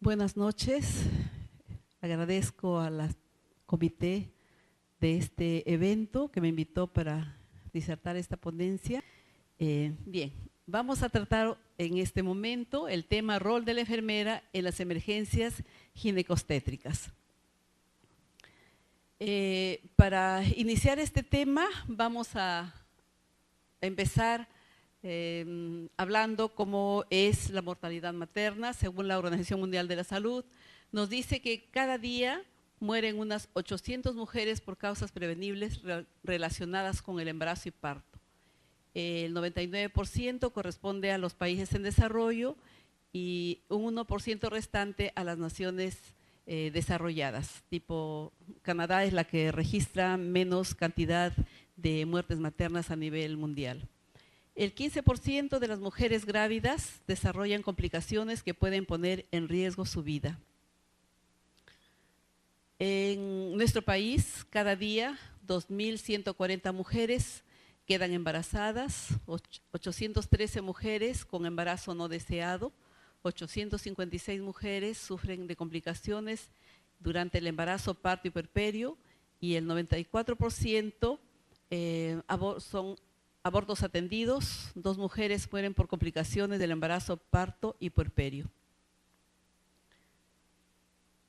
Buenas noches. Agradezco a la comité de este evento que me invitó para disertar esta ponencia. Bien, vamos a tratar en este momento el tema rol de la enfermera en las emergencias ginecostétricas. Para iniciar este tema vamos a empezar hablando cómo es la mortalidad materna. Según la Organización Mundial de la Salud, nos dice que cada día mueren unas 800 mujeres por causas prevenibles relacionadas con el embarazo y parto. El 99% corresponde a los países en desarrollo y un 1% restante a las naciones desarrolladas. Tipo, Canadá es la que registra menos cantidad de muertes maternas a nivel mundial. El 15% de las mujeres grávidas desarrollan complicaciones que pueden poner en riesgo su vida. En nuestro país, cada día, 2.140 mujeres quedan embarazadas, 813 mujeres con embarazo no deseado, 856 mujeres sufren de complicaciones durante el embarazo, parto y puerperio, y el 94% son abortos atendidos. 2 mujeres mueren por complicaciones del embarazo, parto y puerperio.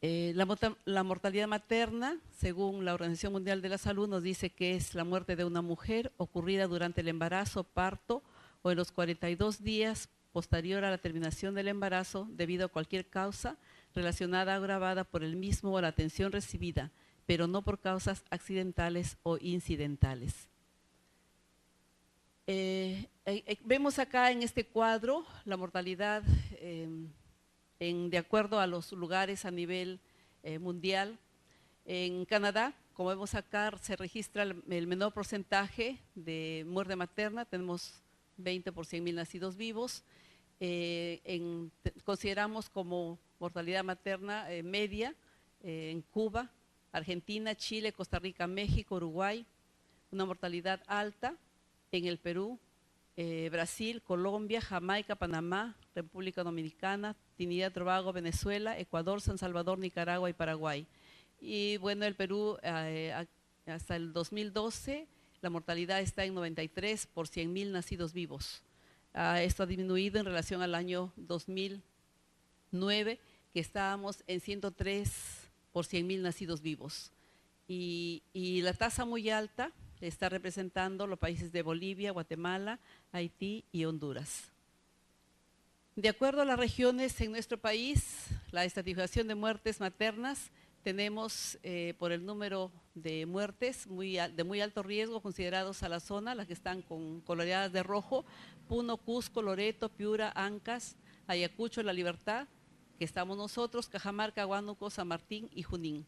La mortalidad materna, según la Organización Mundial de la Salud, nos dice que es la muerte de una mujer ocurrida durante el embarazo, parto o en los 42 días posterior a la terminación del embarazo debido a cualquier causa relacionada o agravada por el mismo o la atención recibida, pero no por causas accidentales o incidentales. Vemos acá en este cuadro la mortalidad de acuerdo a los lugares a nivel mundial. En Canadá, como vemos acá, se registra el menor porcentaje de muerte materna, tenemos 20 por 100.000 nacidos vivos. Consideramos como mortalidad materna media en Cuba, Argentina, Chile, Costa Rica, México, Uruguay, una mortalidad alta en el Perú, Brasil, Colombia, Jamaica, Panamá, República Dominicana, Trinidad y Tobago, Venezuela, Ecuador, San Salvador, Nicaragua y Paraguay. Y bueno, el Perú hasta el 2012 la mortalidad está en 93 por 100.000 nacidos vivos. Esto ha disminuido en relación al año 2009, que estábamos en 103 por 100.000 nacidos vivos. Y la tasa muy alta está representando los países de Bolivia, Guatemala, Haití y Honduras. De acuerdo a las regiones en nuestro país, la estratificación de muertes maternas, tenemos por el número de muertes de muy alto riesgo considerados a la zona, las que están coloreadas de rojo: Puno, Cusco, Loreto, Piura, Ancas, Ayacucho, La Libertad, que estamos nosotros, Cajamarca, Huánuco, San Martín y Junín.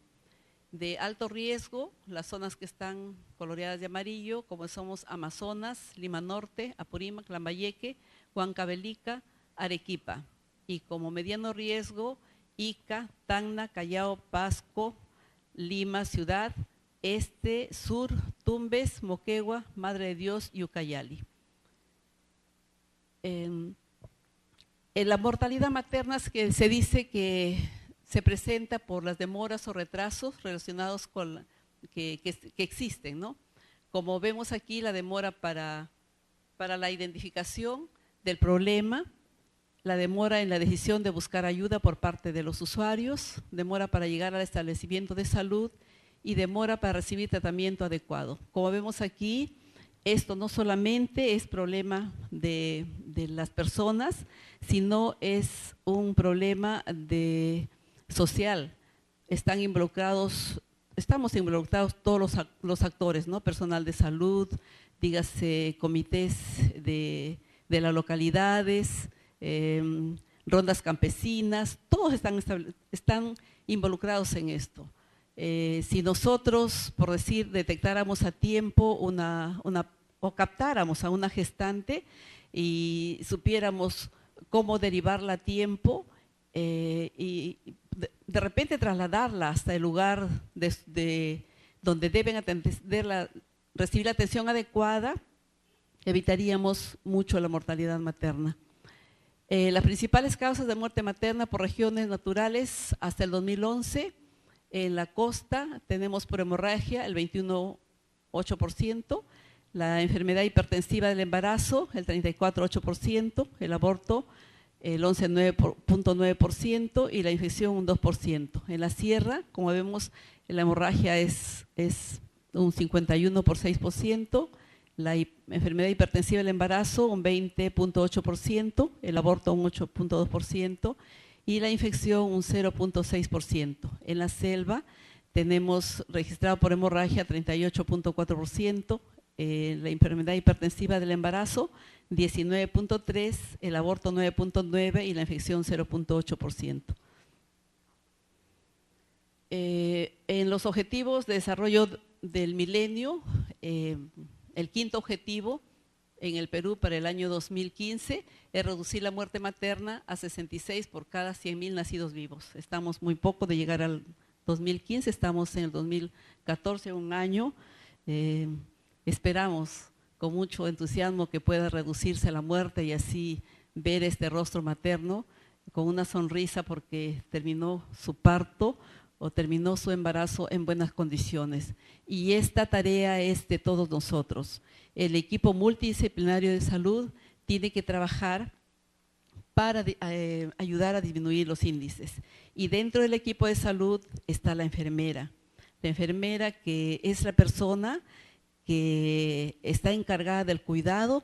De alto riesgo, las zonas que están coloreadas de amarillo, como somos Amazonas, Lima Norte, Apurímac, Lambayeque, Huancavelica, Arequipa. Y como mediano riesgo, Ica, Tacna, Callao, Pasco, Lima, Ciudad, Este, Sur, Tumbes, Moquegua, Madre de Dios y Ucayali. En la mortalidad materna que se dice que se presenta por las demoras o retrasos relacionados con que existen, ¿no? Como vemos aquí, la demora para la identificación del problema, la demora en la decisión de buscar ayuda por parte de los usuarios, demora para llegar al establecimiento de salud y demora para recibir tratamiento adecuado. Como vemos aquí, esto no solamente es problema de las personas, sino es un problema social. Estamos involucrados todos los actores, ¿no? Personal de salud, dígase comités de las localidades, rondas campesinas, todos están involucrados en esto. Si nosotros, por decir, detectáramos a tiempo o captáramos a una gestante y supiéramos cómo derivarla a tiempo y de repente trasladarla hasta el lugar donde deben recibir la atención adecuada, evitaríamos mucho la mortalidad materna. Las principales causas de muerte materna por regiones naturales hasta el 2011, en la costa tenemos por hemorragia el 21,8%, la enfermedad hipertensiva del embarazo el 34,8%, el aborto el 11,9% y la infección un 2%. En la sierra, como vemos, la hemorragia es un 51,6%, la enfermedad hipertensiva del embarazo un 20,8%, el aborto un 8,2% y la infección un 0,6%. En la selva tenemos registrado por hemorragia 38,4%, la enfermedad hipertensiva del embarazo 19,3%, el aborto 9,9% y la infección 0,8%. En los objetivos de desarrollo del milenio, el quinto objetivo en el Perú para el año 2015 es reducir la muerte materna a 66 por cada 100.000 nacidos vivos. Estamos muy poco de llegar al 2015, estamos en el 2014, un año. Esperamos con mucho entusiasmo que pueda reducirse la muerte y así ver este rostro materno con una sonrisa porque terminó su parto o terminó su embarazo en buenas condiciones. Y esta tarea es de todos nosotros. El equipo multidisciplinario de salud tiene que trabajar para ayudar a disminuir los índices. Y dentro del equipo de salud está la enfermera que es la persona que está encargada del cuidado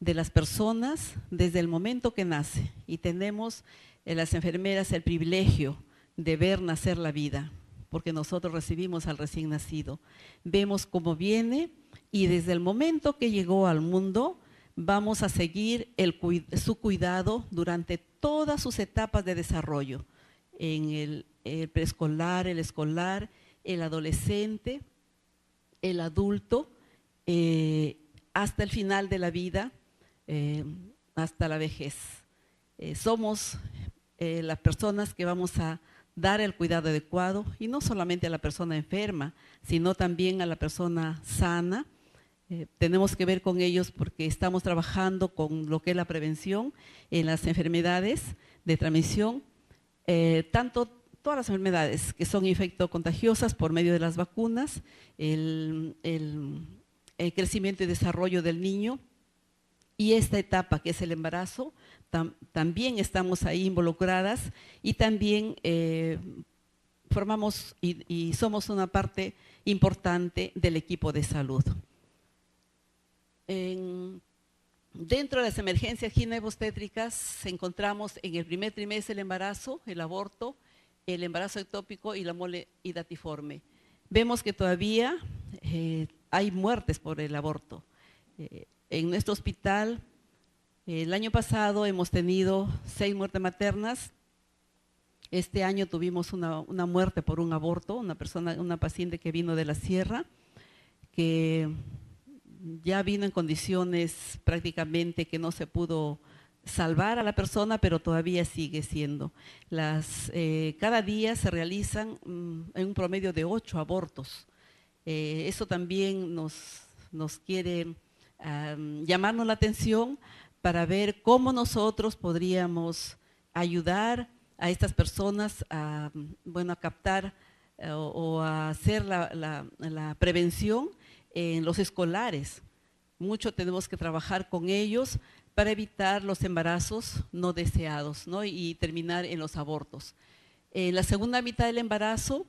de las personas desde el momento que nace. Y tenemos las enfermeras el privilegio de ver nacer la vida, porque nosotros recibimos al recién nacido. Vemos cómo viene y desde el momento que llegó al mundo vamos a seguir su cuidado durante todas sus etapas de desarrollo, en el preescolar, el escolar, el adolescente, el adulto, hasta el final de la vida, hasta la vejez. Somos las personas que vamos a dar el cuidado adecuado y no solamente a la persona enferma, sino también a la persona sana. Tenemos que ver con ellos porque estamos trabajando con lo que es la prevención en las enfermedades de transmisión, todas las enfermedades que son infectocontagiosas por medio de las vacunas, el crecimiento y desarrollo del niño y esta etapa que es el embarazo, también estamos ahí involucradas y también formamos y somos una parte importante del equipo de salud. Dentro de las emergencias ginecobstétricas encontramos en el primer trimestre el embarazo, el aborto, el embarazo ectópico y la mole hidatiforme. Vemos que todavía hay muertes por el aborto. En nuestro hospital, el año pasado hemos tenido 6 muertes maternas. Este año tuvimos una muerte por un aborto, una paciente que vino de la sierra, que ya vino en condiciones prácticamente que no se pudo salvar a la persona, pero todavía sigue siendo. Cada día se realizan en un promedio de 8 abortos. Eso también nos quiere llamarnos la atención para ver cómo nosotros podríamos ayudar a estas personas a captar o a hacer la prevención en los escolares. Mucho tenemos que trabajar con ellos para evitar los embarazos no deseados, ¿no? Y terminar en los abortos. En la segunda mitad del embarazo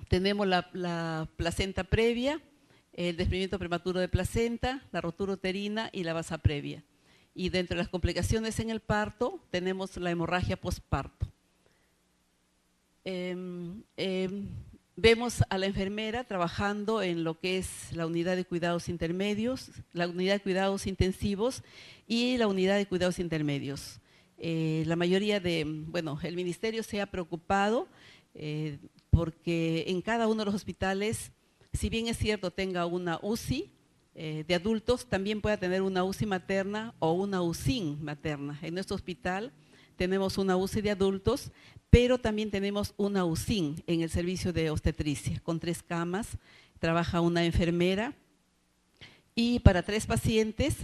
tenemos la placenta previa, el desprendimiento prematuro de placenta, la rotura uterina y la basa previa. Y dentro de las complicaciones en el parto tenemos la hemorragia postparto. Vemos a la enfermera trabajando en lo que es la unidad de cuidados intermedios, la unidad de cuidados intensivos y la unidad de cuidados intermedios. La mayoría el ministerio se ha preocupado porque en cada uno de los hospitales, si bien es cierto tenga una UCI de adultos, también pueda tener una UCI materna o una UCIN materna. En nuestro hospital tenemos una UCI de adultos, pero también tenemos una UCIN en el servicio de obstetricia, con 3 camas, trabaja una enfermera y para 3 pacientes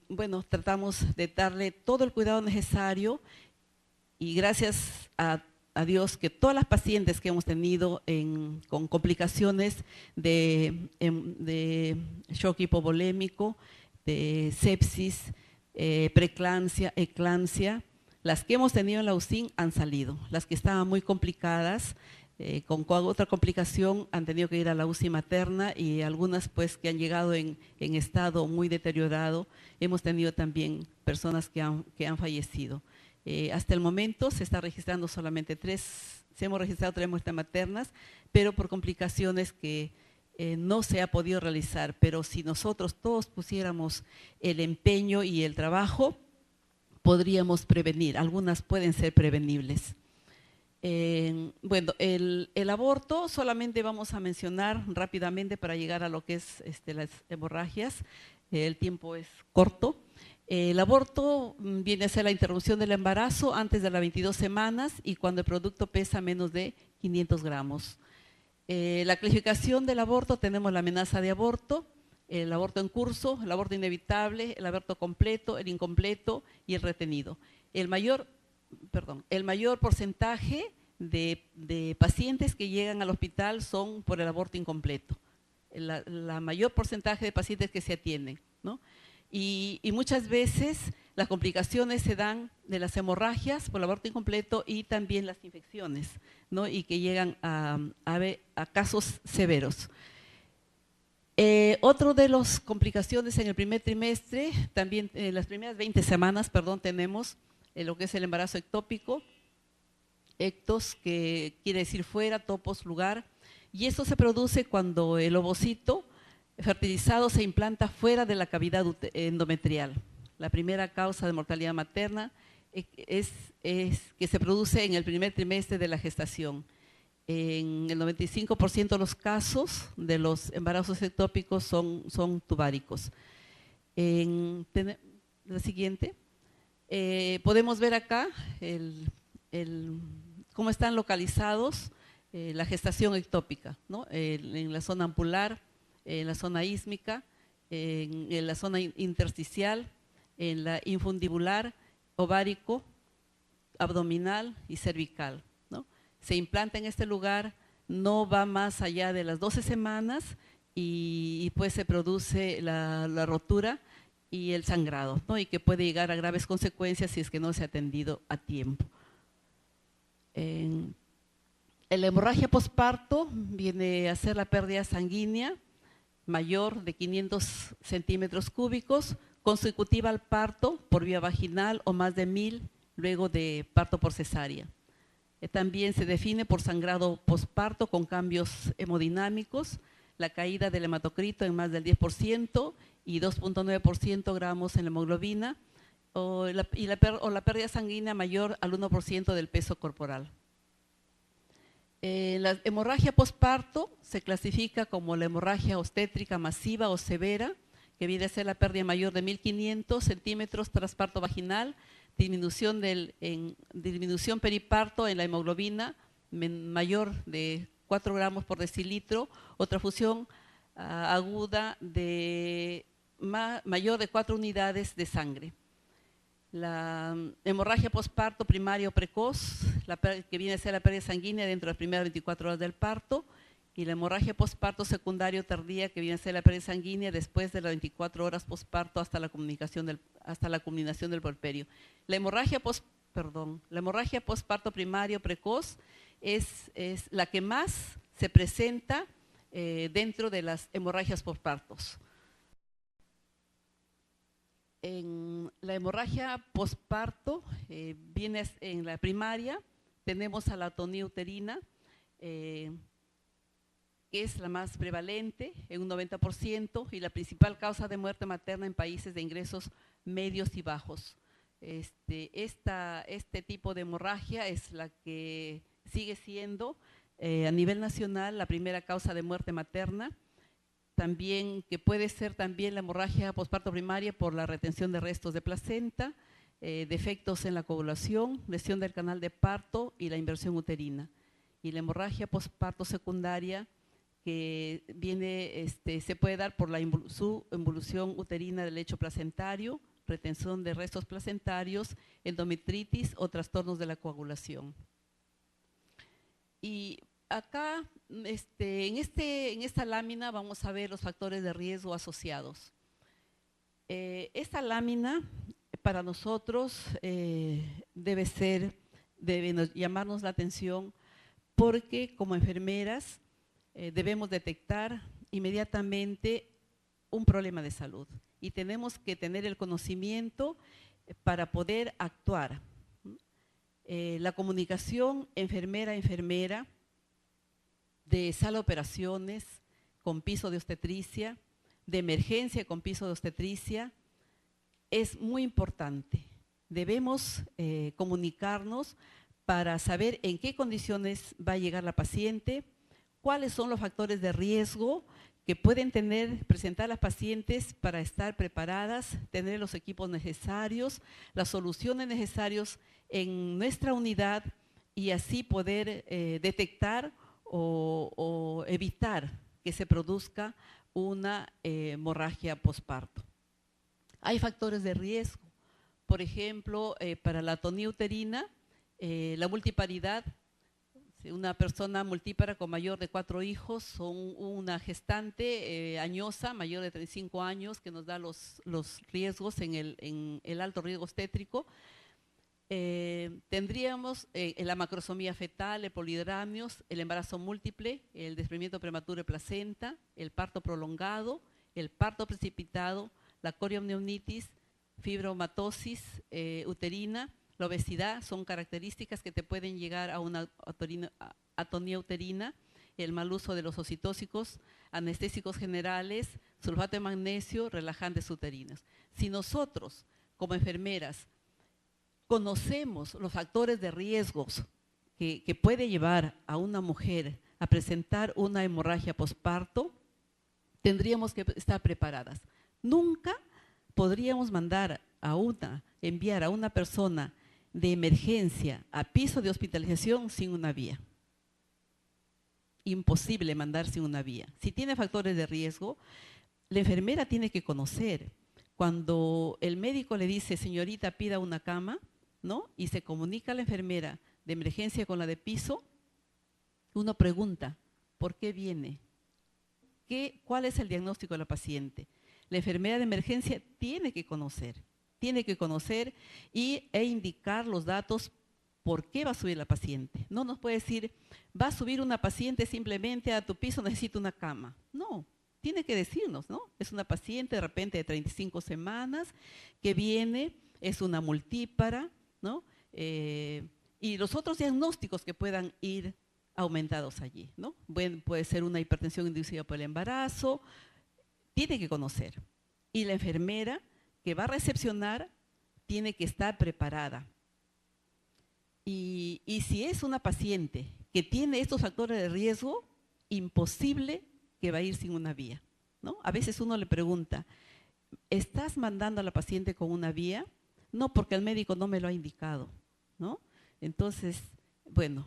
Bueno, tratamos de darle todo el cuidado necesario y gracias a Dios que todas las pacientes que hemos tenido con complicaciones de shock hipovolémico, de sepsis, preeclampsia, eclampsia, las que hemos tenido en la UCIN han salido. Las que estaban muy complicadas, con otra complicación, han tenido que ir a la UCI materna y algunas pues que han llegado en estado muy deteriorado. Hemos tenido también personas que han fallecido. Hasta el momento se está registrando solamente 3, se hemos registrado 3 muertes maternas, pero por complicaciones que no se ha podido realizar. Pero si nosotros todos pusiéramos el empeño y el trabajo, podríamos prevenir. Algunas pueden ser prevenibles. Bueno, el aborto solamente vamos a mencionar rápidamente para llegar a lo que es las hemorragias. El tiempo es corto. El aborto viene a ser la interrupción del embarazo antes de las 22 semanas y cuando el producto pesa menos de 500 gramos. La clasificación del aborto, tenemos la amenaza de aborto, el aborto en curso, el aborto inevitable, el aborto completo, el incompleto y el retenido. El mayor porcentaje de pacientes que llegan al hospital son por el aborto incompleto. La mayor porcentaje de pacientes que se atienden, ¿no? Y muchas veces las complicaciones se dan de las hemorragias por el aborto incompleto y también las infecciones, ¿no? Y que llegan a casos severos. Otro de las complicaciones en el primer trimestre, también en las primeras 20 semanas, tenemos lo que es el embarazo ectópico, ectos, que quiere decir fuera, topos, lugar, y esto se produce cuando el ovocito fertilizado se implanta fuera de la cavidad endometrial. La primera causa de mortalidad materna es que se produce en el primer trimestre de la gestación. En el 95% de los casos de los embarazos ectópicos son tubáricos. La siguiente. Podemos ver acá cómo están localizados la gestación ectópica, ¿no? En la zona ampular, en la zona ísmica, en la zona intersticial, en la infundibular, ovárico, abdominal y cervical, ¿no? Se implanta en este lugar, no va más allá de las 12 semanas y pues se produce la rotura y el sangrado, ¿no? Y que puede llegar a graves consecuencias si es que no se ha atendido a tiempo. La hemorragia posparto viene a ser la pérdida sanguínea mayor de 500 centímetros cúbicos, consecutiva al parto por vía vaginal o más de 1000 luego de parto por cesárea. También se define por sangrado posparto con cambios hemodinámicos, la caída del hematocrito en más del 10% y 2.9% gramos en la hemoglobina, o la pérdida sanguínea mayor al 1% del peso corporal. La hemorragia posparto se clasifica como la hemorragia obstétrica masiva o severa, que viene a ser la pérdida mayor de 1500 centímetros tras parto vaginal, disminución periparto en la hemoglobina mayor de 4 gramos por decilitro, o transfusión aguda mayor de 4 unidades de sangre. La hemorragia posparto primaria o precoz, que viene a ser la pérdida sanguínea dentro de las primeras 24 horas del parto, y la hemorragia posparto secundario tardía, que viene a ser la pérdida sanguínea después de las 24 horas posparto hasta la culminación del puerperio. La hemorragia posparto primario precoz es la que más se presenta dentro de las hemorragias pospartos. En la hemorragia posparto, viene en la primaria, tenemos a la atonía uterina, que es la más prevalente en un 90% y la principal causa de muerte materna en países de ingresos medios y bajos. Este tipo de hemorragia es la que sigue siendo a nivel nacional la primera causa de muerte materna. También que puede ser también la hemorragia posparto primaria por la retención de restos de placenta, defectos en la coagulación, lesión del canal de parto y la inversión uterina. Y la hemorragia posparto secundaria que viene, se puede dar por su involución uterina del lecho placentario, retención de restos placentarios, endometritis o trastornos de la coagulación. Y acá, en esta lámina vamos a ver los factores de riesgo asociados. Esta lámina para nosotros debe llamarnos la atención porque como enfermeras debemos detectar inmediatamente un problema de salud y tenemos que tener el conocimiento para poder actuar. La comunicación enfermera-enfermera de sala de operaciones con piso de obstetricia, de emergencia con piso de obstetricia, es muy importante. Debemos comunicarnos para saber en qué condiciones va a llegar la paciente, cuáles son los factores de riesgo que pueden presentar las pacientes para estar preparadas, tener los equipos necesarios, las soluciones necesarias en nuestra unidad y así poder detectar o evitar que se produzca una hemorragia posparto. Hay factores de riesgo, por ejemplo, para la atonía uterina, la multiparidad. Una persona multípara con mayor de 4 hijos o una gestante añosa, mayor de 35 años, que nos da los riesgos en el alto riesgo obstétrico. Tendríamos la macrosomía fetal, el polidramios, el embarazo múltiple, el desprendimiento prematuro de placenta, el parto prolongado, el parto precipitado, la coriomneumnitis, fibromatosis uterina. La obesidad son características que te pueden llegar a una atonía uterina, el mal uso de los oxitóxicos, anestésicos generales, sulfato de magnesio, relajantes uterinos. Si nosotros, como enfermeras, conocemos los factores de riesgos que puede llevar a una mujer a presentar una hemorragia posparto, tendríamos que estar preparadas. Nunca podríamos enviar a una persona de emergencia a piso de hospitalización sin una vía. Imposible mandar sin una vía. Si tiene factores de riesgo, la enfermera tiene que conocer. Cuando el médico le dice, señorita, pida una cama, ¿no? Y se comunica a la enfermera de emergencia con la de piso, uno pregunta, ¿por qué viene? ¿Cuál es el diagnóstico de la paciente? La enfermera de emergencia tiene que conocer e indicar los datos por qué va a subir la paciente. No nos puede decir, va a subir una paciente simplemente a tu piso, necesita una cama. No, tiene que decirnos, ¿no? Es una paciente de repente de 35 semanas que viene, es una multípara, ¿no? Y los otros diagnósticos que puedan ir aumentados allí, ¿no? Puede ser una hipertensión inducida por el embarazo, tiene que conocer. Y la enfermera que va a recepcionar tiene que estar preparada. Y si es una paciente que tiene estos factores de riesgo, imposible que va a ir sin una vía, ¿no? A veces uno le pregunta, ¿estás mandando a la paciente con una vía? No, porque el médico no me lo ha indicado, ¿no? Entonces, bueno,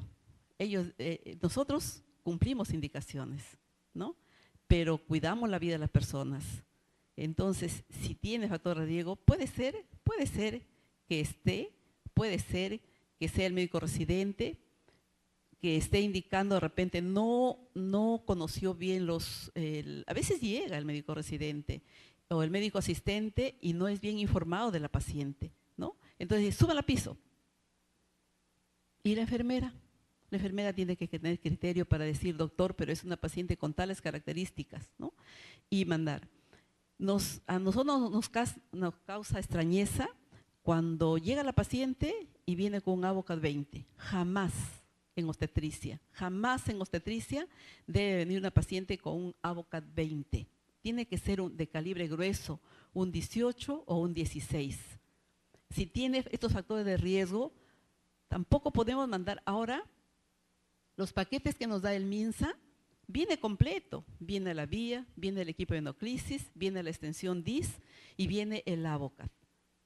nosotros cumplimos indicaciones, ¿no? Pero cuidamos la vida de las personas. Entonces, si tiene factor de riesgo, puede ser que esté, puede ser que sea el médico residente, que esté indicando de repente no conoció bien a veces llega el médico residente o el médico asistente y no es bien informado de la paciente, ¿no? Entonces, súbala a piso. Y la enfermera tiene que tener criterio para decir, doctor, pero es una paciente con tales características, ¿no? Y mandar. A nosotros nos causa extrañeza cuando llega la paciente y viene con un ABOCAD 20. Jamás en obstetricia debe venir una paciente con un ABOCAD 20. Tiene que ser de calibre grueso, un 18 o un 16. Si tiene estos factores de riesgo, tampoco podemos mandar. Ahora, los paquetes que nos da el MINSA, viene completo, viene la vía, viene el equipo de endoclisis, viene la extensión DIS y viene el ABOCAD,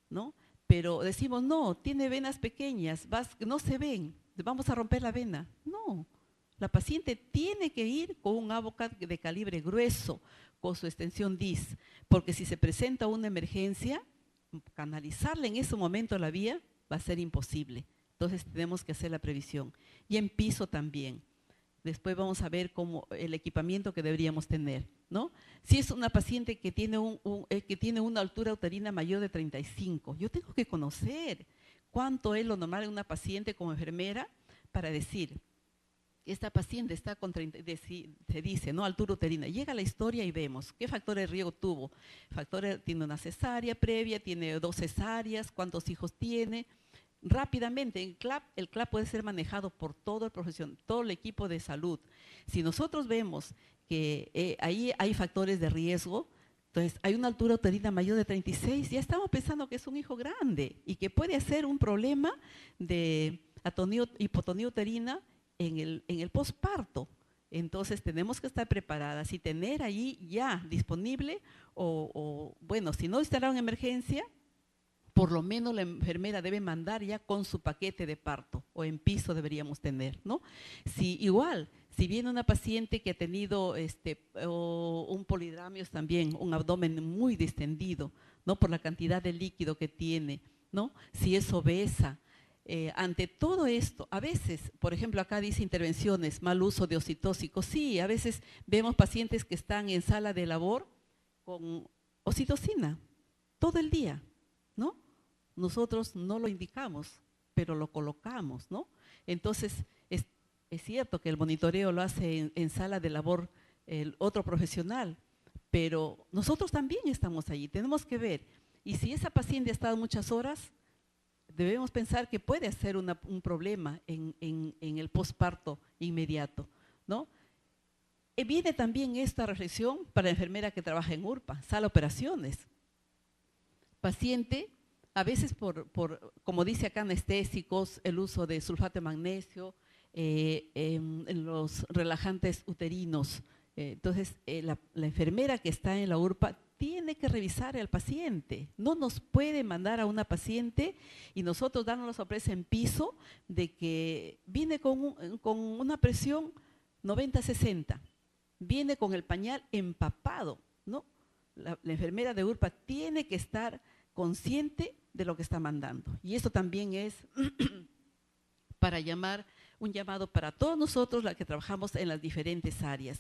¿no? Pero decimos, no, tiene venas pequeñas, no se ven, vamos a romper la vena. No, La paciente tiene que ir con un Avocat de calibre grueso, con su extensión DIS, porque si se presenta una emergencia, canalizarla en ese momento a la vía va a ser imposible. Entonces tenemos que hacer la previsión. Y en piso también. Después vamos a ver cómo el equipamiento que deberíamos tener, ¿no? Si es una paciente que tiene, que tiene una altura uterina mayor de 35, yo tengo que conocer cuánto es lo normal en una paciente como enfermera para decir, esta paciente está con 30, se dice, ¿no? Altura uterina. Llega la historia y vemos qué factores de riesgo tuvo. Tiene una cesárea previa, tiene 2 cesáreas, cuántos hijos tiene. Rápidamente, el CLAP puede ser manejado por todo el equipo de salud. Si nosotros vemos que ahí hay factores de riesgo, entonces hay una altura uterina mayor de 36, ya estamos pensando que es un hijo grande y que puede ser un problema de hipotonía uterina en el posparto. Entonces tenemos que estar preparadas y tener ahí ya disponible bueno, si no estará en emergencia, por lo menos la enfermera debe mandar ya con su paquete de parto o en piso deberíamos tener, ¿no? Si viene una paciente que ha tenido un polidramios también, un abdomen muy distendido, ¿no? Por la cantidad de líquido que tiene, ¿no? Si es obesa, ante todo esto, a veces, por ejemplo, acá dice intervenciones, mal uso de oxitóxicos. Sí, a veces vemos pacientes que están en sala de labor con oxitocina todo el día, ¿no? Nosotros no lo indicamos, pero lo colocamos, ¿no? Entonces, es cierto que el monitoreo lo hace en sala de labor el otro profesional, pero nosotros también estamos allí, tenemos que ver. Y si esa paciente ha estado muchas horas, debemos pensar que puede ser un problema en el posparto inmediato, ¿no? Viene también esta reflexión para la enfermera que trabaja en URPA, sala de operaciones. Paciente, a veces como dice acá, anestésicos, el uso de sulfato de magnesio, en los relajantes uterinos. Entonces, la enfermera que está en la URPA tiene que revisar al paciente. No nos puede mandar a una paciente y nosotros darnos la sorpresa en piso de que viene con una presión 90-60, viene con el pañal empapado, ¿no? La enfermera de URPA tiene que estar consciente de lo que está mandando. Y esto también es un llamado para todos nosotros, los que trabajamos en las diferentes áreas.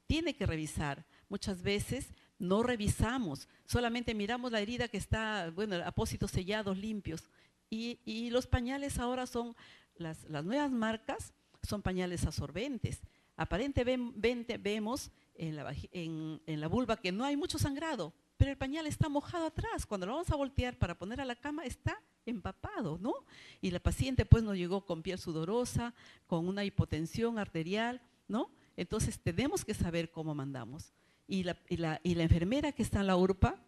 Tiene que revisar. Muchas veces no revisamos, solamente miramos la herida que está, bueno, apósitos sellados, limpios. Y los pañales ahora son, las nuevas marcas son pañales absorbentes. Aparentemente vemos en la vulva que no hay mucho sangrado, pero el pañal está mojado atrás. Cuando lo vamos a voltear para poner a la cama, está empapado, ¿no? Y la paciente pues nos llegó con piel sudorosa, con una hipotensión arterial, ¿no? Entonces tenemos que saber cómo mandamos. Y la enfermera que está en la URPA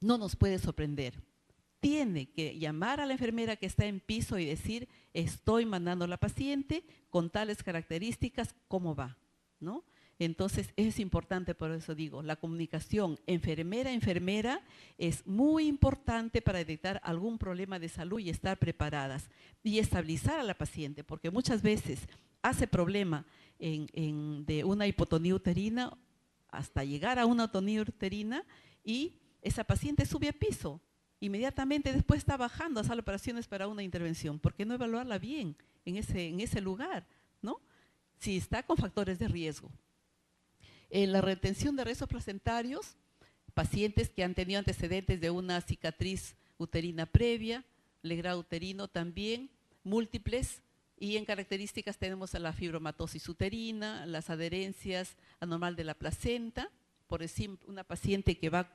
no nos puede sorprender. Tiene que llamar a la enfermera que está en piso y decir, estoy mandando a la paciente con tales características, ¿cómo va? ¿No? Entonces es importante, por eso digo, la comunicación enfermera-enfermera es muy importante para detectar algún problema de salud y estar preparadas y estabilizar a la paciente, porque muchas veces hace problema de una hipotonía uterina hasta llegar a una atonía uterina y esa paciente sube a piso. Inmediatamente después está bajando a sala de operaciones para una intervención. ¿Por qué no evaluarla bien en ese lugar, ¿no? Si está con factores de riesgo. En la retención de restos placentarios, pacientes que han tenido antecedentes de una cicatriz uterina previa, legrado uterino también, múltiples, y en características tenemos a la fibromatosis uterina, las adherencias anormal de la placenta, por ejemplo, una paciente que va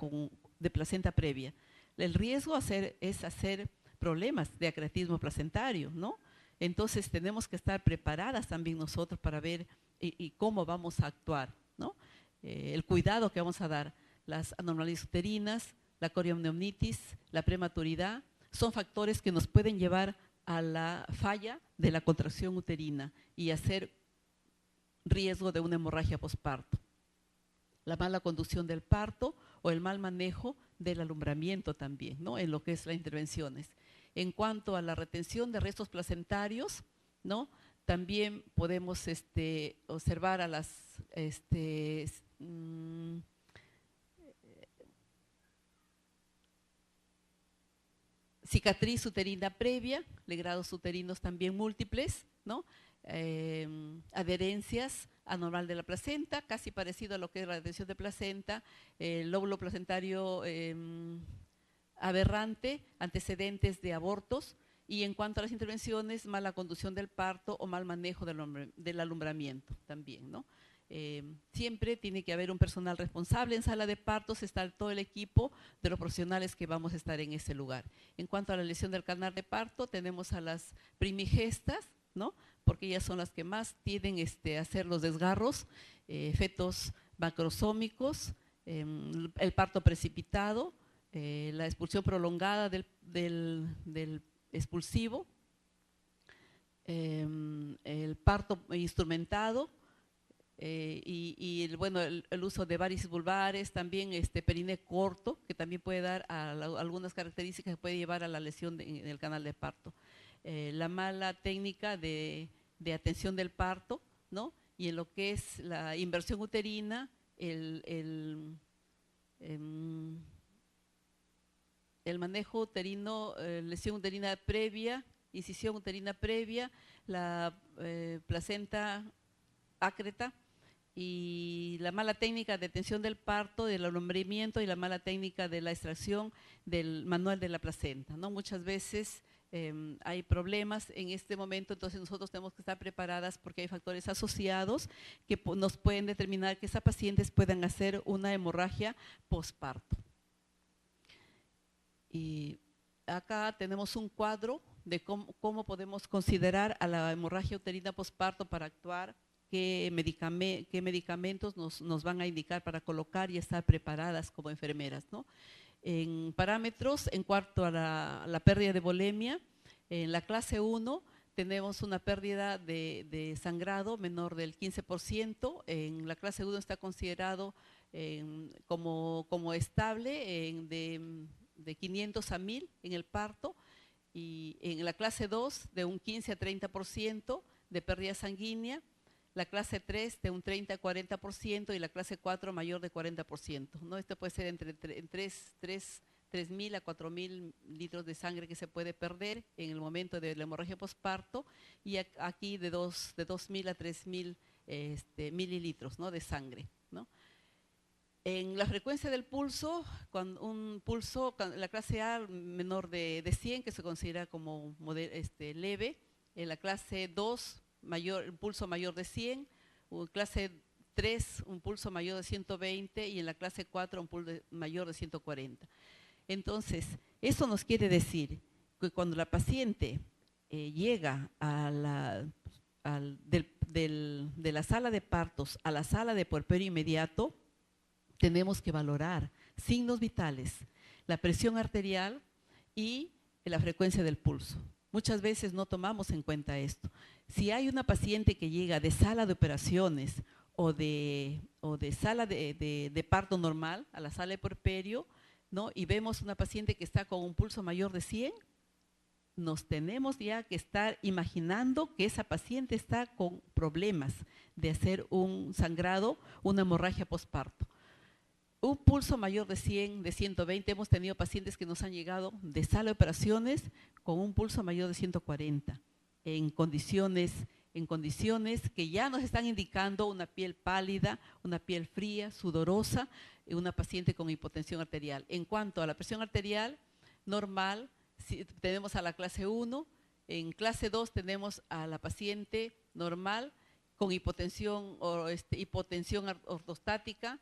de placenta previa. El riesgo es hacer problemas de acretismo placentario, ¿no? Entonces tenemos que estar preparadas también nosotros para ver y cómo vamos a actuar, ¿no? El cuidado que vamos a dar, las anormalidades uterinas, la coriamnionitis, la prematuridad, son factores que nos pueden llevar a la falla de la contracción uterina y hacer riesgo de una hemorragia posparto. La mala conducción del parto o el mal manejo del alumbramiento también, ¿no? En lo que es las intervenciones. En cuanto a la retención de restos placentarios, ¿no? También podemos observar a las cicatriz uterina previa, legrados uterinos también múltiples, ¿no? Adherencias anormal de la placenta, casi parecido a lo que es la adherencia de placenta, el lóbulo placentario aberrante, antecedentes de abortos, y en cuanto a las intervenciones, mala conducción del parto o mal manejo del alumbramiento también, ¿no? Siempre tiene que haber un personal responsable en sala de partos, está todo el equipo de los profesionales que vamos a estar en ese lugar. En cuanto a la lesión del canal de parto, tenemos a las primigestas, ¿no? Porque ellas son las que más tienden a hacer los desgarros, fetos macrosómicos, el parto precipitado, la expulsión prolongada del expulsivo, el parto instrumentado, bueno, el uso de varices vulvares, también periné corto, que también puede dar algunas características que puede llevar a la lesión en el canal de parto. La mala técnica de atención del parto, ¿no? Y en lo que es la inversión uterina, el manejo uterino, lesión uterina previa, incisión uterina previa, la placenta ácreta, y la mala técnica de detención del parto, del alumbramiento, y la mala técnica de la extracción del manual de la placenta, ¿no? Muchas veces hay problemas en este momento, entonces nosotros tenemos que estar preparadas porque hay factores asociados que nos pueden determinar que esas pacientes puedan hacer una hemorragia posparto. Y acá tenemos un cuadro de cómo podemos considerar a la hemorragia uterina posparto para actuar, qué medicamentos nos van a indicar para colocar y estar preparadas como enfermeras, ¿no? En parámetros, en cuanto a la pérdida de volemia, en la clase 1 tenemos una pérdida de sangrado menor del 15%, en la clase 1 está considerado como estable de 500 a 1000 en el parto, y en la clase 2 de un 15 a 30% de pérdida sanguínea, la clase 3 de un 30 a 40% y la clase 4 mayor de 40%, ¿no? Esto puede ser entre 3.000 a 4.000 litros de sangre que se puede perder en el momento de la hemorragia posparto, y aquí de 2.000 a 3.000 mililitros, ¿no? De sangre, ¿no? En la frecuencia del pulso, con un pulso, la clase A menor de 100, que se considera como leve, en la clase 2, un pulso mayor de 100, clase 3, un pulso mayor de 120, y en la clase 4, un pulso mayor de 140. Entonces, eso nos quiere decir que cuando la paciente llega de la sala de partos a la sala de puerperio inmediato, tenemos que valorar signos vitales, la presión arterial y la frecuencia del pulso. Muchas veces no tomamos en cuenta esto. Si hay una paciente que llega de sala de operaciones o de sala de parto normal a la sala de puerperio, ¿no? Y vemos una paciente que está con un pulso mayor de 100, nos tenemos ya que estar imaginando que esa paciente está con problemas de hacer un sangrado, una hemorragia posparto. Un pulso mayor de 100, de 120, hemos tenido pacientes que nos han llegado de sala de operaciones con un pulso mayor de 140, en condiciones que ya nos están indicando una piel pálida, una piel fría, sudorosa, una paciente con hipotensión arterial. En cuanto a la presión arterial normal, tenemos a la clase 1, en clase 2 tenemos a la paciente normal con hipotensión hipotensión ortostática.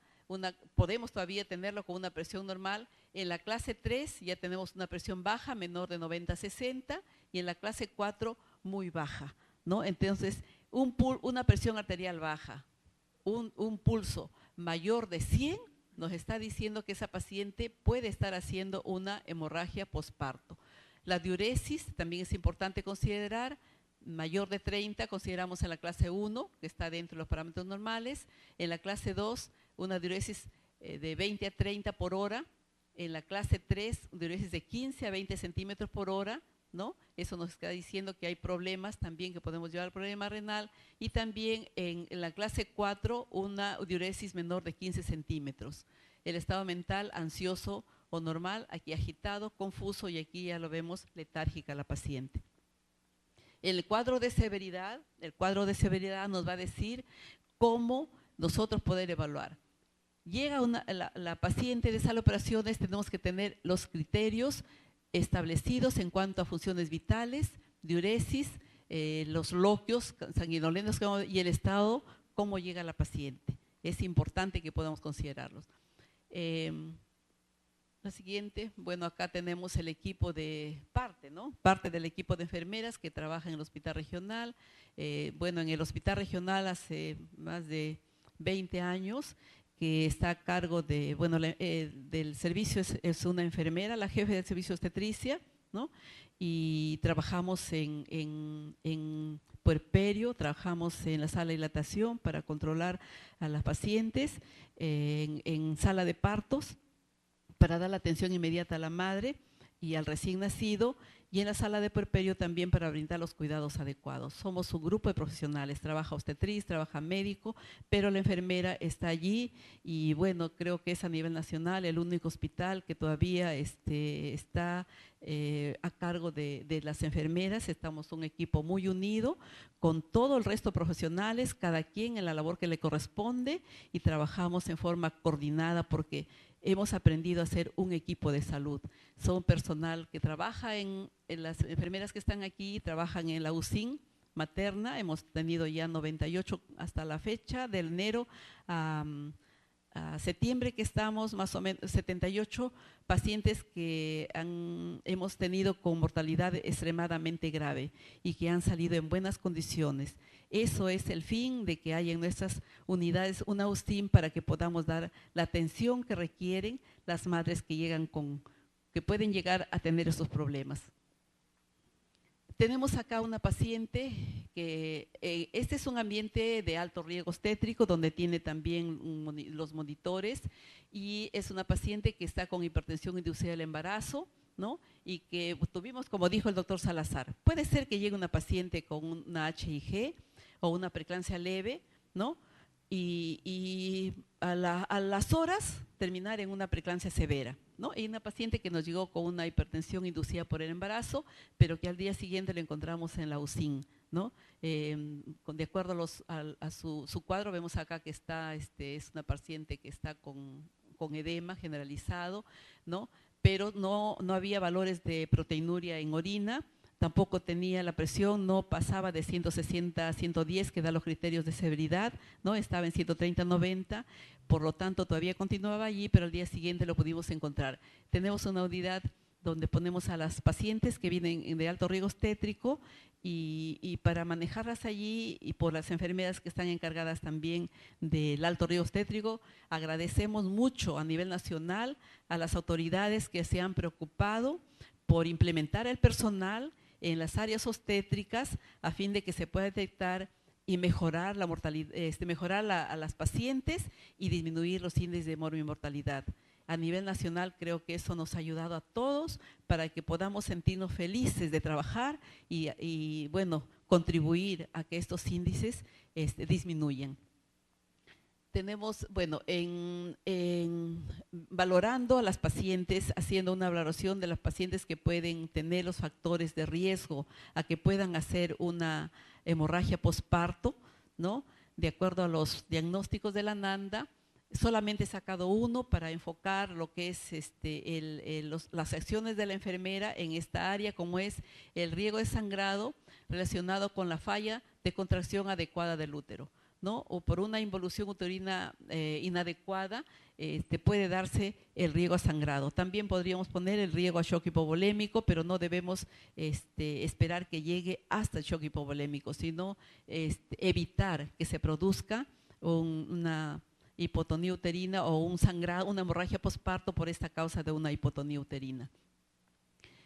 Podemos todavía tenerlo con una presión normal. En la clase 3 ya tenemos una presión baja, menor de 90 a 60, y en la clase 4 muy baja, ¿no? Entonces, una presión arterial baja, un pulso mayor de 100, nos está diciendo que esa paciente puede estar haciendo una hemorragia posparto. La diuresis también es importante considerar. Mayor de 30 consideramos en la clase 1, que está dentro de los parámetros normales. En la clase 2, una diuresis de 20 a 30 por hora. En la clase 3, diuresis de 15 a 20 centímetros por hora, ¿no? Eso nos está diciendo que hay problemas también, que podemos llevar al problema renal, y también en la clase 4 una diuresis menor de 15 centímetros. El estado mental ansioso o normal, aquí agitado, confuso, y aquí ya lo vemos letárgica la paciente. El cuadro de severidad nos va a decir cómo nosotros poder evaluar. Llega la paciente de sala de operaciones, tenemos que tener los criterios establecidos en cuanto a funciones vitales, diuresis, los loquios sanguinolentos y el estado, cómo llega la paciente. Es importante que podamos considerarlos. La siguiente, bueno, acá tenemos el equipo de parte, ¿no? Parte del equipo de enfermeras que trabaja en el hospital regional. Bueno, en el hospital regional hace más de 20 años que está a cargo de, bueno, del servicio es una enfermera, la jefe del servicio de obstetricia, ¿no? Y trabajamos en puerperio, trabajamos en la sala de dilatación para controlar a las pacientes, en sala de partos, para dar la atención inmediata a la madre y al recién nacido, y en la sala de puerperio también para brindar los cuidados adecuados. Somos un grupo de profesionales, trabaja obstetriz, trabaja médico, pero la enfermera está allí y bueno, creo que es a nivel nacional el único hospital que todavía está a cargo de las enfermeras. Estamos un equipo muy unido con todo el resto de profesionales, cada quien en la labor que le corresponde, y trabajamos en forma coordinada porque hemos aprendido a ser un equipo de salud. Son personal que trabaja las enfermeras que están aquí, trabajan en la UCIN materna. Hemos tenido ya 98 hasta la fecha, de enero a septiembre que estamos, más o menos 78 pacientes que hemos tenido con mortalidad extremadamente grave y que han salido en buenas condiciones. Eso es el fin de que haya en nuestras unidades una UCIN para que podamos dar la atención que requieren las madres que pueden llegar a tener esos problemas. Tenemos acá una paciente que este es un ambiente de alto riesgo obstétrico donde tiene también los monitores, y es una paciente que está con hipertensión inducida al embarazo, ¿no? Y que tuvimos, como dijo el doctor Salazar, puede ser que llegue una paciente con una HIG o una preeclampsia leve, ¿no? Y a las horas terminar en una preeclampsia severa, ¿no? Hay una paciente que nos llegó con una hipertensión inducida por el embarazo, pero que al día siguiente la encontramos en la UCIN, ¿no? De acuerdo a su cuadro, vemos acá que es una paciente que está con edema generalizado, ¿no? Pero no había valores de proteinuria en orina. Tampoco tenía la presión, no pasaba de 160 a 110, que da los criterios de severidad, ¿no? Estaba en 130-90, por lo tanto todavía continuaba allí, pero al día siguiente lo pudimos encontrar. Tenemos una unidad donde ponemos a las pacientes que vienen de alto riesgo obstétrico y para manejarlas allí, y por las enfermeras que están encargadas también del alto riesgo obstétrico, agradecemos mucho a nivel nacional a las autoridades que se han preocupado por implementar el personal en las áreas obstétricas a fin de que se pueda detectar y mejorar la mortalidad, mejorar a las pacientes y disminuir los índices de morbi-mortalidad. A nivel nacional creo que eso nos ha ayudado a todos para que podamos sentirnos felices de trabajar y bueno, contribuir a que estos índices disminuyan. Tenemos, bueno, valorando a las pacientes, haciendo una valoración de las pacientes que pueden tener los factores de riesgo a que puedan hacer una hemorragia posparto, ¿no? De acuerdo a los diagnósticos de la NANDA, solamente he sacado uno para enfocar lo que es las acciones de la enfermera en esta área, como es el riesgo de sangrado relacionado con la falla de contracción adecuada del útero, ¿no? O por una involución uterina inadecuada, puede darse el riesgo a sangrado. También podríamos poner el riesgo a shock hipovolémico, pero no debemos esperar que llegue hasta el shock hipovolémico, sino evitar que se produzca una hipotonía uterina o un sangrado, una hemorragia posparto por esta causa de una hipotonía uterina.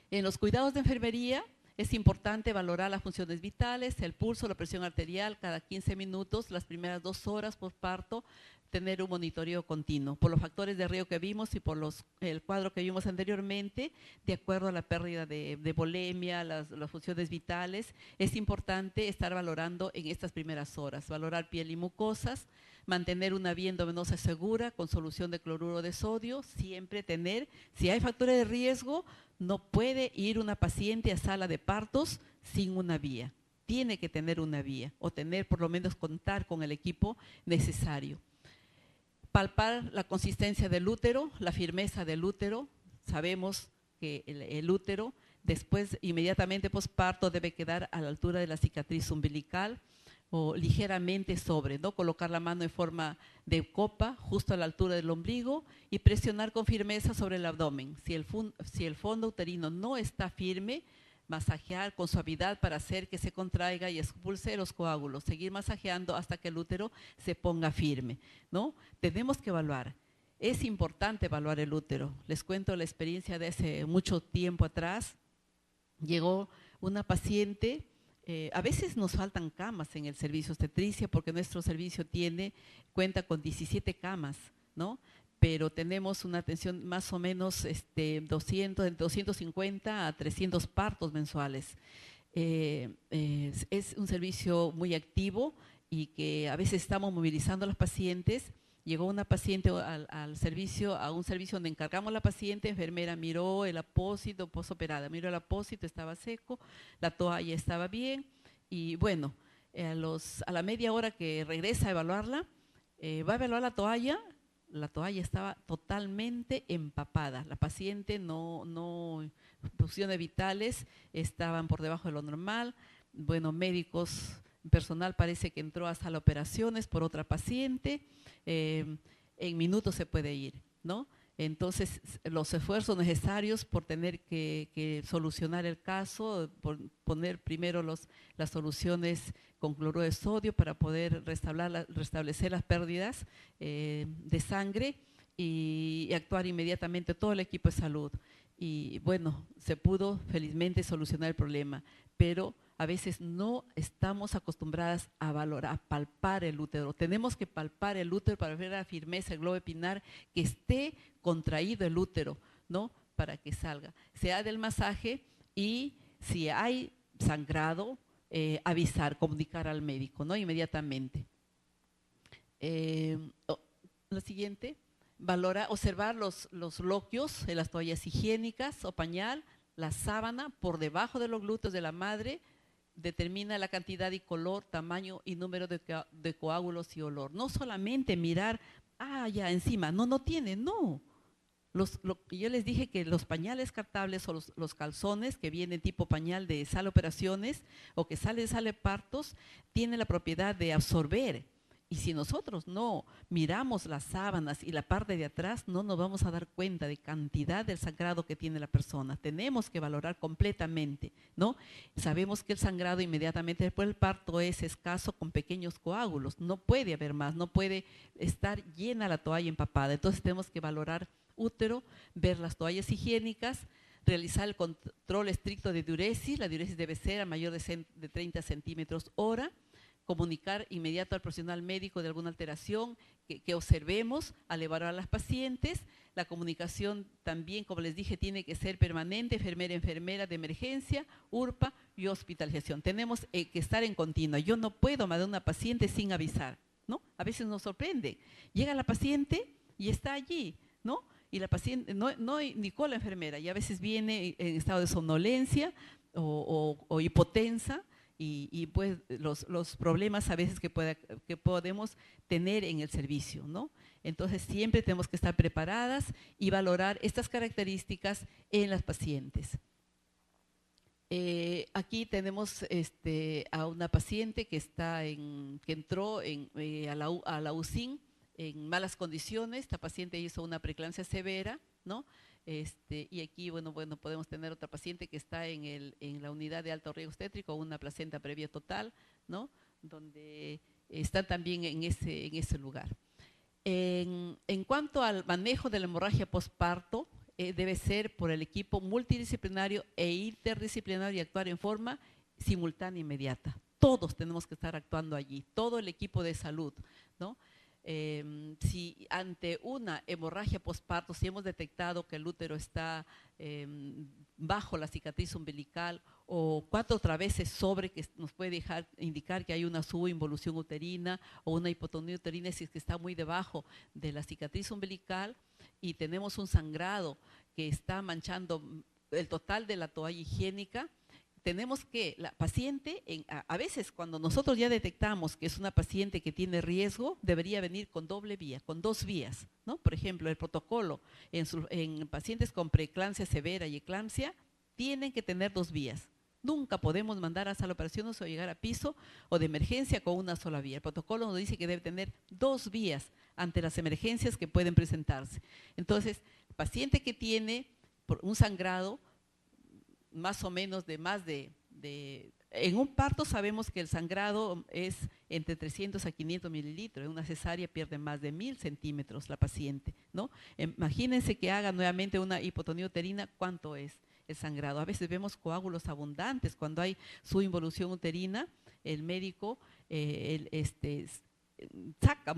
En los cuidados de enfermería, es importante valorar las funciones vitales, el pulso, la presión arterial cada 15 minutos, las primeras 2 horas posparto, tener un monitoreo continuo por los factores de riesgo que vimos y por el cuadro que vimos anteriormente, de acuerdo a la pérdida de volemia, las funciones vitales. Es importante estar valorando en estas primeras horas, valorar piel y mucosas, mantener una vía endovenosa segura con solución de cloruro de sodio, siempre tener, si hay factores de riesgo, no puede ir una paciente a sala de partos sin una vía. Tiene que tener una vía o tener, por lo menos, contar con el equipo necesario. Palpar la consistencia del útero, la firmeza del útero. Sabemos que el útero, después, inmediatamente posparto, debe quedar a la altura de la cicatriz umbilical o ligeramente sobre, ¿no? Colocar la mano en forma de copa justo a la altura del ombligo y presionar con firmeza sobre el abdomen. Si el fondo uterino no está firme, masajear con suavidad para hacer que se contraiga y expulse los coágulos, seguir masajeando hasta que el útero se ponga firme, ¿no? Tenemos que evaluar, es importante evaluar el útero. Les cuento la experiencia de hace mucho tiempo atrás. Llegó una paciente, a veces nos faltan camas en el servicio obstetricia porque nuestro servicio cuenta con 17 camas, ¿no? Pero tenemos una atención más o menos de 250 a 300 partos mensuales. Es un servicio muy activo y que a veces estamos movilizando a los pacientes. Llegó una paciente a un servicio donde encargamos a la paciente, enfermera miró el apósito, posoperada, miró el apósito, estaba seco, la toalla estaba bien y bueno, a la media hora que regresa a evaluarla, va a evaluar la toalla estaba totalmente empapada. La paciente funciones vitales estaban por debajo de lo normal. Bueno, médicos, personal parece que entró a sala de operaciones por otra paciente. En minutos se puede ir, ¿no? Entonces, los esfuerzos necesarios por tener que solucionar el caso, por poner primero las soluciones con cloruro de sodio para poder restablecer las pérdidas de sangre y actuar inmediatamente todo el equipo de salud. Y bueno, se pudo felizmente solucionar el problema, pero a veces no estamos acostumbradas a valorar, a palpar el útero. Tenemos que palpar el útero para ver la firmeza, el globo epinar, que esté contraído el útero, ¿no? Para que salga. Se hace el masaje y si hay sangrado, avisar, comunicar al médico, ¿no? Inmediatamente. Lo siguiente, observar los loquios en las toallas higiénicas o pañal, la sábana por debajo de los glúteos de la madre, determina la cantidad y color, tamaño y número de coágulos y olor. No solamente mirar, ya encima, no tiene, no. Yo les dije que los pañales descartables o los calzones que vienen tipo pañal de sala de operaciones o que sale de sala de partos, tienen la propiedad de absorber. Y si nosotros no miramos las sábanas y la parte de atrás, no nos vamos a dar cuenta de cantidad del sangrado que tiene la persona. Tenemos que valorar completamente, ¿no? Sabemos que el sangrado inmediatamente después del parto es escaso con pequeños coágulos. No puede haber más, no puede estar llena la toalla empapada. Entonces tenemos que valorar útero, ver las toallas higiénicas, realizar el control estricto de diuresis. La diuresis debe ser a mayor de 30 centímetros hora. Comunicar inmediato al profesional médico de alguna alteración que observemos al evaluar a las pacientes. La comunicación también, como les dije, tiene que ser permanente, enfermera de emergencia, URPA y hospitalización. Tenemos que estar en continua. Yo no puedo mandar a una paciente sin avisar, ¿no? A veces nos sorprende. Llega la paciente y está allí, ¿no? Y la paciente no indicó a la enfermera y a veces viene en estado de somnolencia o hipotensa. Y pues los problemas a veces que podemos tener en el servicio, ¿no? Entonces siempre tenemos que estar preparadas y valorar estas características en las pacientes. Aquí tenemos a una paciente que entró a la UCIN en malas condiciones. Esta paciente hizo una preeclampsia severa, ¿no? Y aquí, bueno, podemos tener otra paciente que está en la unidad de alto riesgo obstétrico, una placenta previa total, ¿no? Donde está también en ese lugar. En cuanto al manejo de la hemorragia postparto, debe ser por el equipo multidisciplinario e interdisciplinario y actuar en forma simultánea e inmediata. Todos tenemos que estar actuando allí, todo el equipo de salud, ¿no? Si ante una hemorragia posparto, si hemos detectado que el útero está bajo la cicatriz umbilical o 4 otra veces sobre, que nos puede indicar que hay una subinvolución uterina o una hipotonía uterina si es que está muy debajo de la cicatriz umbilical y tenemos un sangrado que está manchando el total de la toalla higiénica, tenemos que, la paciente, a veces cuando nosotros ya detectamos que es una paciente que tiene riesgo, debería venir con doble vía, con 2 vías, ¿no? Por ejemplo, el protocolo en pacientes con preeclampsia severa y eclampsia, tienen que tener 2 vías. Nunca podemos mandar a sala de operaciones o llegar a piso o de emergencia con una sola vía. El protocolo nos dice que debe tener 2 vías ante las emergencias que pueden presentarse. Entonces, el paciente que tiene un sangrado, más o menos en un parto sabemos que el sangrado es entre 300 a 500 mililitros, en una cesárea pierde más de 1000 centímetros la paciente, ¿no? Imagínense que haga nuevamente una hipotonía uterina, ¿cuánto es el sangrado? A veces vemos coágulos abundantes, cuando hay subinvolución uterina, el médico saca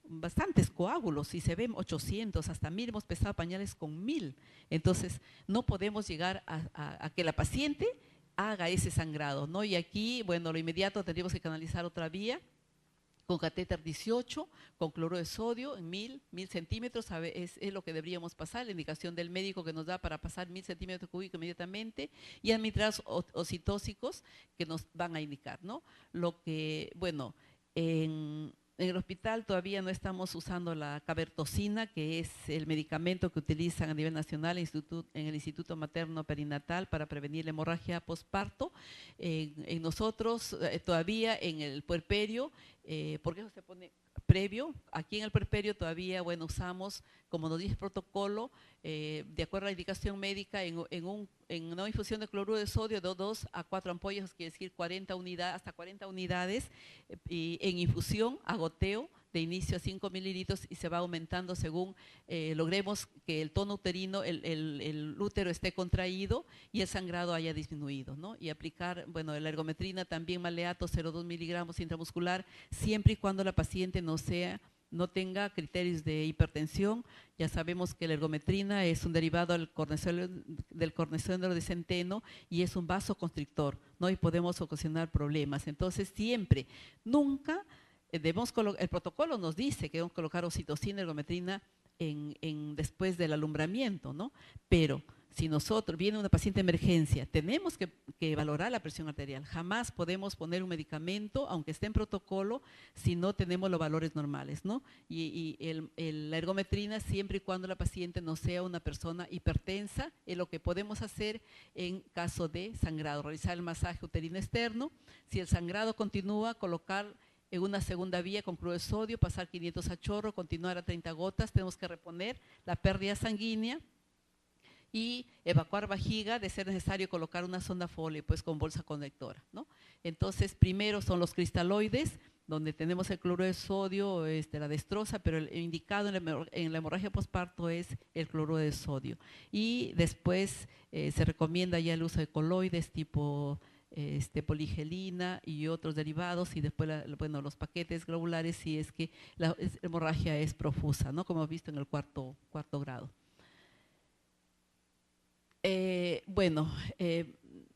bastantes coágulos y se ven 800, hasta 1000, hemos pesado pañales con 1000. Entonces, no podemos llegar a que la paciente haga ese sangrado, ¿no? Y aquí, bueno, lo inmediato tendríamos que canalizar otra vía con catéter 18, con cloruro de sodio en 1000 centímetros, es lo que deberíamos pasar, la indicación del médico que nos da para pasar 1000 centímetros cúbicos inmediatamente, y administrar ocitóxicos que nos van a indicar, ¿no? Lo que, bueno, en el hospital todavía no estamos usando la cabertocina, que es el medicamento que utilizan a nivel nacional en el Instituto Materno Perinatal para prevenir la hemorragia posparto. En nosotros todavía en el puerperio, porque eso se pone previo, aquí en el puerperio todavía, bueno, usamos, como nos dice el protocolo, de acuerdo a la indicación médica, en una infusión de cloruro de sodio de 2 a 4 ampollas, quiere decir 40 unidades, hasta 40 unidades, y en infusión a goteo, de inicio a 5 mililitros y se va aumentando según logremos que el tono uterino, el útero esté contraído y el sangrado haya disminuido, ¿no? Y aplicar, bueno, la ergometrina también maleato 0,2 miligramos intramuscular, siempre y cuando la paciente no tenga criterios de hipertensión. Ya sabemos que la ergometrina es un derivado del cortisona de centeno y es un vasoconstrictor, ¿no? Y podemos ocasionar problemas. Entonces, siempre, nunca el protocolo nos dice que debemos colocar oxitocina, ergometrina después del alumbramiento, ¿no? Pero si nosotros, viene una paciente de emergencia, tenemos que valorar la presión arterial. Jamás podemos poner un medicamento, aunque esté en protocolo, si no tenemos los valores normales, ¿no? Y la ergometrina, siempre y cuando la paciente no sea una persona hipertensa, es lo que podemos hacer en caso de sangrado, realizar el masaje uterino externo. Si el sangrado continúa, colocar en una segunda vía con cloruro de sodio, pasar 500 a chorro, continuar a 30 gotas, tenemos que reponer la pérdida sanguínea y evacuar vejiga, de ser necesario colocar una sonda Foley, pues con bolsa conectora, ¿no? Entonces, primero son los cristaloides, donde tenemos el cloruro de sodio, la destroza, pero el indicado en la hemorragia posparto es el cloruro de sodio. Y después se recomienda ya el uso de coloides tipo poligelina y otros derivados, y después bueno, los paquetes globulares si es que la hemorragia es profusa, ¿no? Como hemos visto en el cuarto grado. Bueno,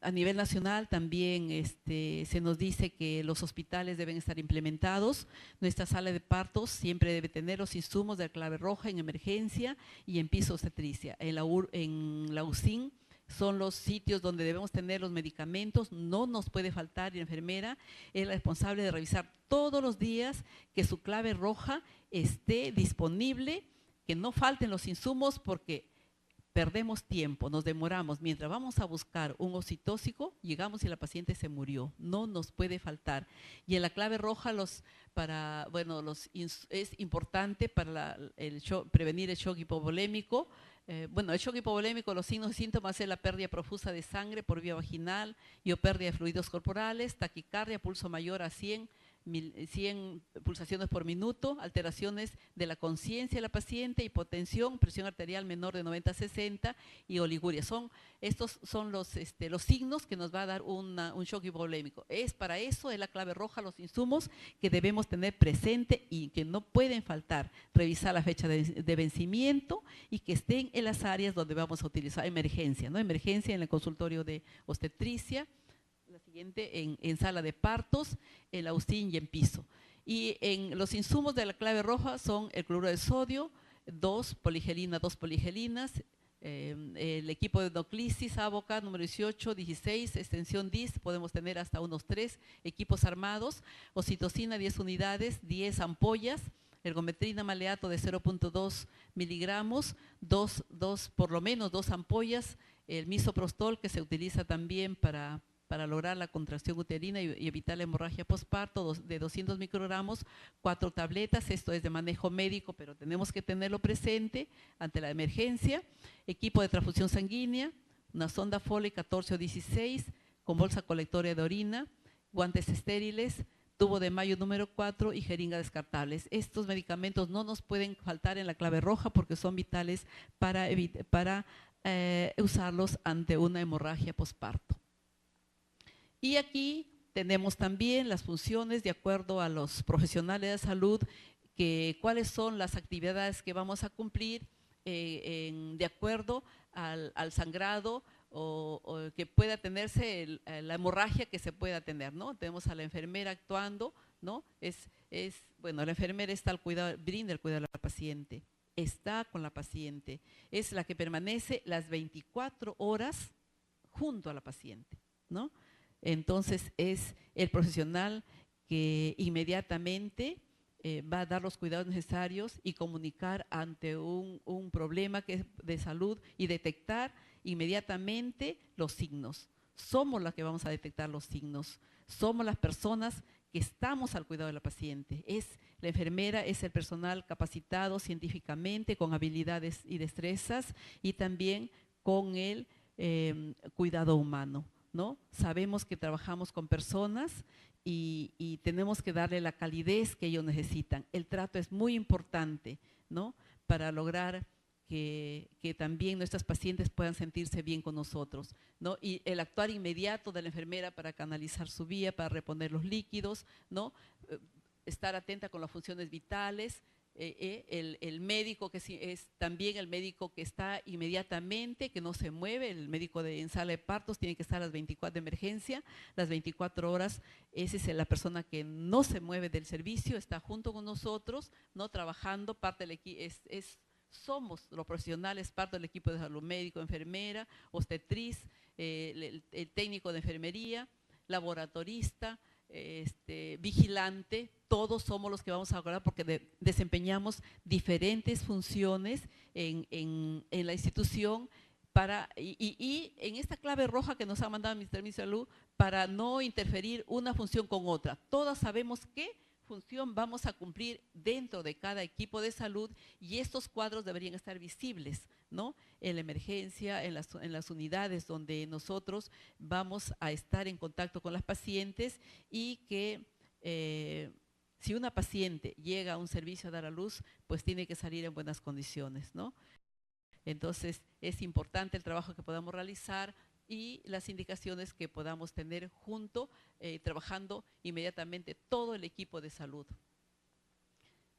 a nivel nacional también se nos dice que los hospitales deben estar implementados. Nuestra sala de partos siempre debe tener los insumos de la clave roja en emergencia y en piso obstetricia. En la UCIN son los sitios donde debemos tener los medicamentos, no nos puede faltar, y la enfermera es la responsable de revisar todos los días que su clave roja esté disponible, que no falten los insumos, porque perdemos tiempo, nos demoramos. Mientras vamos a buscar un oxitóxico, llegamos y la paciente se murió. No nos puede faltar. Y en la clave roja es importante para prevenir el shock hipovolémico. Bueno, el shock hipovolémico, los signos y síntomas es la pérdida profusa de sangre por vía vaginal y o pérdida de fluidos corporales, taquicardia, pulso mayor a 100 100 pulsaciones por minuto, alteraciones de la conciencia de la paciente, hipotensión, presión arterial menor de 90/60 y oliguria. Estos son los signos que nos va a dar un shock hipovolémico. Para eso es la clave roja, los insumos que debemos tener presente y que no pueden faltar. Revisar la fecha de vencimiento y que estén en las áreas donde vamos a utilizar emergencia, ¿no? Emergencia en el consultorio de obstetricia, la siguiente en sala de partos, en la UCIN y en piso. Y en los insumos de la clave roja son el cloruro de sodio, 2 poligelinas, el equipo de endoclisis, ABOCA número 18, 16, extensión DIS, podemos tener hasta unos 3 equipos armados, oxitocina 10 unidades, 10 ampollas, ergometrina maleato de 0.2 miligramos, por lo menos 2 ampollas, el misoprostol que se utiliza también para lograr la contracción uterina y evitar la hemorragia postparto, de 200 microgramos, 4 tabletas, esto es de manejo médico, pero tenemos que tenerlo presente ante la emergencia, equipo de transfusión sanguínea, una sonda Foley 14 o 16, con bolsa colectora de orina, guantes estériles, tubo de Mayo número 4 y jeringa descartables. Estos medicamentos no nos pueden faltar en la clave roja porque son vitales para usarlos ante una hemorragia postparto. Y aquí tenemos también las funciones de acuerdo a los profesionales de salud, cuáles son las actividades que vamos a cumplir de acuerdo al sangrado o que pueda tenerse la hemorragia que se pueda tener, ¿no? Tenemos a la enfermera actuando, ¿no? Bueno, la enfermera está al cuidado, brinda el cuidado a la paciente, está con la paciente, es la que permanece las 24 horas junto a la paciente, ¿no? Entonces es el profesional que inmediatamente va a dar los cuidados necesarios y comunicar ante un problema de salud y detectar inmediatamente los signos. Somos las que vamos a detectar los signos, somos las personas que estamos al cuidado de la paciente. La enfermera es el personal capacitado científicamente, con habilidades y destrezas y también con el cuidado humano, ¿no? Sabemos que trabajamos con personas y tenemos que darle la calidez que ellos necesitan. El trato es muy importante, ¿no? Para lograr que también nuestras pacientes puedan sentirse bien con nosotros, ¿no? Y el actuar inmediato de la enfermera para canalizar su vía, para reponer los líquidos, ¿no? Estar atenta con las funciones vitales. El médico que es también el médico que está inmediatamente, que no se mueve, el médico en sala de partos tiene que estar a las 24 de emergencia, las 24 horas, esa es la persona que no se mueve del servicio, está junto con nosotros, no trabajando, parte del equipo, somos los profesionales, parte del equipo de salud, médico, enfermera, obstetriz, el técnico de enfermería, laboratorista, vigilante, todos somos los que vamos a lograr porque desempeñamos diferentes funciones en la institución y en esta clave roja que nos ha mandado el Ministerio de Salud para no interferir una función con otra. Todas sabemos qué función vamos a cumplir dentro de cada equipo de salud y estos cuadros deberían estar visibles, ¿no? En la emergencia, en las unidades donde nosotros vamos a estar en contacto con las pacientes y que si una paciente llega a un servicio a dar a luz, pues tiene que salir en buenas condiciones, ¿no? Entonces es importante el trabajo que podamos realizar y las indicaciones que podamos tener trabajando inmediatamente todo el equipo de salud.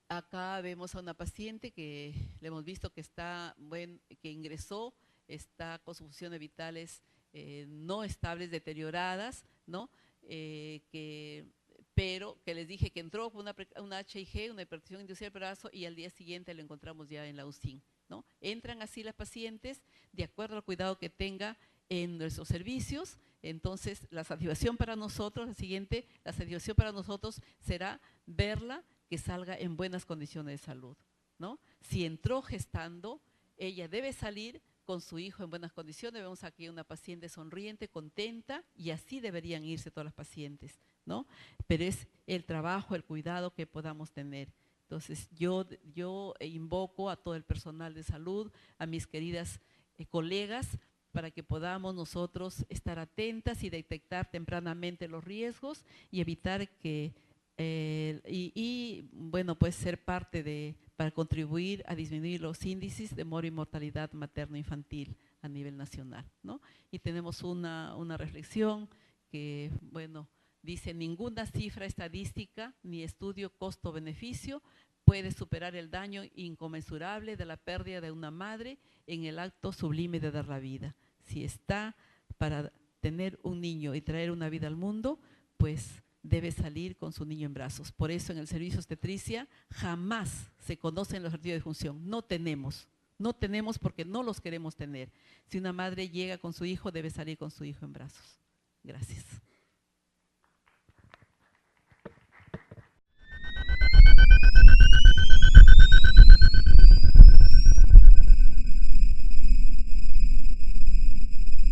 Acá vemos a una paciente que le hemos visto que que ingresó, está con sus funciones vitales no estables, deterioradas, ¿no? Pero que les dije que entró con una HIG, una hipertensión inducida del brazo, y al día siguiente lo encontramos ya en la UCIN, ¿no? Entran así las pacientes de acuerdo al cuidado que tenga en nuestros servicios. Entonces la satisfacción para nosotros, la satisfacción para nosotros será verla que salga en buenas condiciones de salud, ¿no? Si entró gestando, ella debe salir con su hijo en buenas condiciones. Vemos aquí una paciente sonriente, contenta, y así deberían irse todas las pacientes, ¿no? Pero es el trabajo, el cuidado que podamos tener. Entonces yo invoco a todo el personal de salud, a mis queridas colegas, para que podamos nosotros estar atentas y detectar tempranamente los riesgos y evitar que Bueno, pues ser parte para contribuir a disminuir los índices de mortalidad materno-infantil a nivel nacional, ¿no? Y tenemos una reflexión que, bueno, dice: ninguna cifra estadística ni estudio costo-beneficio puede superar el daño inconmensurable de la pérdida de una madre en el acto sublime de dar la vida. Si está para tener un niño y traer una vida al mundo, pues debe salir con su niño en brazos. Por eso en el servicio obstetricia jamás se conocen los ejercicios de función. No tenemos porque no los queremos tener. Si una madre llega con su hijo, debe salir con su hijo en brazos. Gracias.